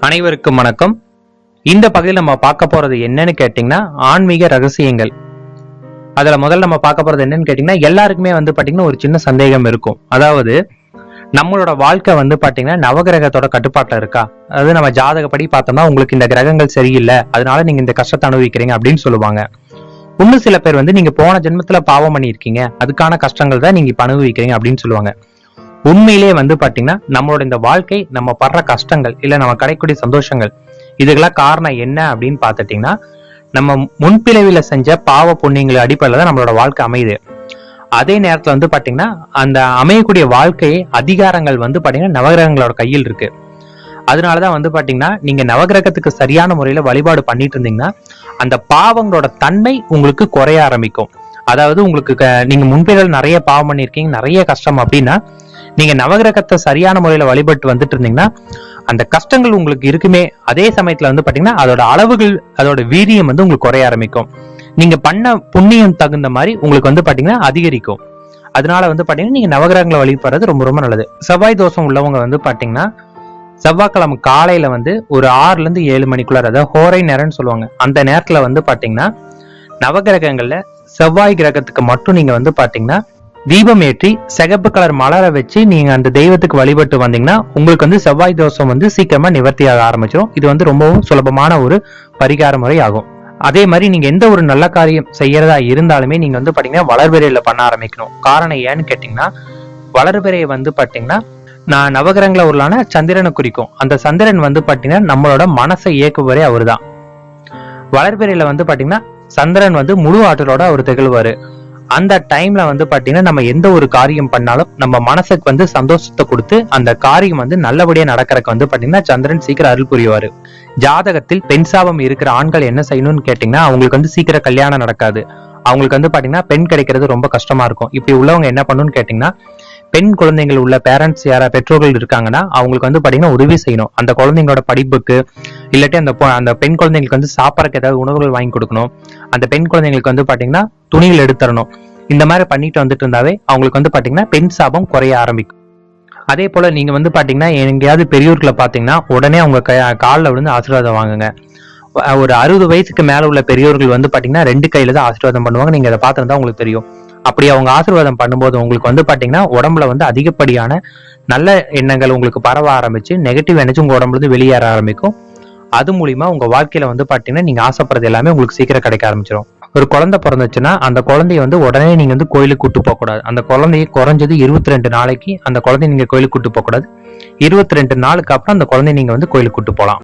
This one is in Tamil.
அனைவருக்கும் வணக்கம். இந்த பகுதியில் நம்ம பார்க்க போறது என்னன்னு கேட்டீங்கன்னா ஆன்மீக ரகசியங்கள். அதுல முதல்ல நம்ம பார்க்க போறது என்னன்னு கேட்டீங்கன்னா எல்லாருக்குமே பாத்தீங்கன்னா ஒரு சின்ன சந்தேகம் இருக்கும். அதாவது நம்மளோட வாழ்க்கை பாத்தீங்கன்னா நவகிரகத்தோட கட்டுப்பாட்டுல இருக்கா, அதாவது நம்ம ஜாதகப்படி பார்த்தோம்னா உங்களுக்கு இந்த கிரகங்கள் சரியில்லை, அதனால நீங்க இந்த கஷ்டத்தை அனுபவிக்கிறீங்க அப்படின்னு சொல்லுவாங்க. இன்னும் சில பேர் நீங்க போன ஜென்மத்துல பாவம் பண்ணியிருக்கீங்க, அதுக்கான கஷ்டங்கள் தான் நீங்க இப்ப அனுபவிக்கிறீங்க அப்படின்னு சொல்லுவாங்க. உண்மையிலே பாத்தீங்கன்னா நம்மளோட இந்த வாழ்க்கை, நம்ம படுற கஷ்டங்கள் இல்ல நம்ம கிடைக்கக்கூடிய சந்தோஷங்கள், இதுக்கெல்லாம் காரணம் என்ன அப்படின்னு பாத்துட்டீங்கன்னா நம்ம முன்பிறவில செஞ்ச பாவ புண்ணியங்கள் அடிப்படையில தான் நம்மளோட வாழ்க்கை அமையுது. அதே நேரத்துல பாத்தீங்கன்னா அந்த அமையக்கூடிய வாழ்க்கையை அதிகாரங்கள் பாத்தீங்கன்னா நவகிரகங்களோட கையில் இருக்கு. அதனாலதான் பாத்தீங்கன்னா நீங்க நவகிரகத்துக்கு சரியான முறையில வழிபாடு பண்ணிட்டு இருந்தீங்கன்னா அந்த பாவங்களோட தன்மை உங்களுக்கு குறைய ஆரம்பிக்கும். அதாவது உங்களுக்கு நீங்க முன்பிறவில நிறைய பாவம் பண்ணிருக்கீங்க, நிறைய கஷ்டம் அப்படின்னா நீங்க நவகிரகத்தை சரியான முறையில வழிபட்டு வந்துட்டு இருந்தீங்கன்னா அந்த கஷ்டங்கள் உங்களுக்கு இருக்குமே, அதே சமயத்துல பாத்தீங்கன்னா அதோட அளவுகள், அதோட வீரியம் உங்களுக்கு குறைய ஆரம்பிக்கும். நீங்க பண்ண புண்ணியம் தகுந்த மாதிரி உங்களுக்கு பாத்தீங்கன்னா அதிகரிக்கும். அதனால பாத்தீங்கன்னா நீங்க நவகிரகங்களை வழிபடுறது ரொம்ப ரொம்ப நல்லது. செவ்வாய் தோஷம் உள்ளவங்க பாத்தீங்கன்னா செவ்வாய்க்கிழமை காலையில ஒரு 6 to 7 மணிக்குள்ளார, அதாவது ஹோரை நேரம்னு சொல்லுவாங்க, அந்த நேரத்துல பாத்தீங்கன்னா நவகிரகங்கள்ல செவ்வாய் கிரகத்துக்கு மட்டும் நீங்க பாத்தீங்கன்னா தீபம் ஏற்றி சிகப்பு கலர் மலரை வச்சு நீங்க அந்த தெய்வத்துக்கு வழிபட்டு வந்தீங்கன்னா உங்களுக்கு செவ்வாய் தோஷம் சீக்கிரமா நிவர்த்தியாக ஆரம்பிச்சிடும். இது ரொம்பவும் சுலபமான ஒரு பரிகார முறை ஆகும். அதே மாதிரி நீங்க எந்த ஒரு நல்ல காரியம் செய்யறதா இருந்தாலுமே நீங்க பாத்தீங்கன்னா வளர்பிறையில பண்ண ஆரம்பிக்கணும். காரணம் ஏன்னு கேட்டீங்கன்னா வளர்பிறையை பாத்தீங்கன்னா நான் நவகிரகங்கள உருளான சந்திரனை குறிக்கும். அந்த சந்திரன் பாத்தீங்கன்னா நம்மளோட மனசை இயக்குவரே அவரு தான். வளர்பிறையில பாத்தீங்கன்னா சந்திரன் முழு ஆற்றலோட அவர் திகழ்வாரு. அந்த டைம்ல பாத்தீங்கன்னா நம்ம எந்த ஒரு காரியம் பண்ணாலும் நம்ம மனசுக்கு சந்தோஷத்தை கொடுத்து அந்த காரியம் நல்லபடியா நடக்கிறதுக்கு பாத்தீங்கன்னா சந்திரன் சீக்கிரம் அருள் புரிவாரு. ஜாதகத்தில் பெண் சாபம் இருக்கிற ஆண்கள் என்ன செய்யணும்னு கேட்டீங்கன்னா அவங்களுக்கு சீக்கிரம் கல்யாணம் நடக்காது. அவங்களுக்கு பாத்தீங்கன்னா பெண் கிடைக்கிறது ரொம்ப கஷ்டமா இருக்கும். இப்படி உள்ளவங்க என்ன பண்ணணும்னு கேட்டீங்கன்னா பெண் குழந்தைகள் உள்ள பேரண்ட்ஸ் பெற்றோர்கள் இருக்காங்கன்னா அவங்களுக்கு பாத்தீங்கன்னா உதவி செய்யணும். அந்த குழந்தைங்களோட படிப்புக்கு இல்லாட்டி அந்த பெண் குழந்தைங்களுக்கு சாப்பிடறதுக்கு ஏதாவது உணவுகள் வாங்கி கொடுக்கணும். அந்த பெண் குழந்தைங்களுக்கு பாத்தீங்கன்னா துணிகள் எடுத்துறணும். இந்த மாதிரி பண்ணிட்டு வந்துட்டு இருந்தாவே அவங்களுக்கு பாத்தீங்கன்னா பெண் சாபம் குறைய ஆரம்பிக்கும். அதே போல நீங்க பாத்தீங்கன்னா எங்கேயாவது பெரியோர்களை பாத்தீங்கன்னா உடனே அவங்க காலில் விழுந்து ஆசீர்வாதம் வாங்குங்க. ஒரு 60 வயசுக்கு மேல உள்ள பெரியோர்கள் பாத்தீங்கன்னா 2 கையில தான் ஆசீர்வாதம் பண்ணுவாங்க. நீங்க அதை பார்த்துருந்தா உங்களுக்கு தெரியும். அப்படி அவங்க ஆசீர்வாதம் பண்ணும்போது உங்களுக்கு பாத்தீங்கன்னா உடம்புல அதிகப்படியான நல்ல எண்ணங்கள் உங்களுக்கு பரவ ஆரம்பிச்சு நெகட்டிவ் எனர்ஜி உங்க உடம்புல இருந்து வெளியேற ஆரம்பிக்கும். அது மூலியமா உங்க வாழ்க்கையில பாத்தீங்கன்னா நீங்க ஆசைப்படுறது எல்லாமே உங்களுக்கு சீக்கிரம் கிடைக்க ஆரம்பிச்சிடும். ஒரு குழந்தை பிறந்துச்சுன்னா அந்த குழந்தைய உடனே நீங்க கோயிலுக்கு கூட்டு போக கூடாது. அந்த குழந்தைய குறைஞ்சது 22 நாளைக்கு அந்த குழந்தைய நீங்க கோயிலுக்கு கூட்டு போக கூடாது. 22 நாளுக்கு அப்புறம் அந்த குழந்தைய நீங்க கோயிலுக்கு கூட்டு போகலாம்.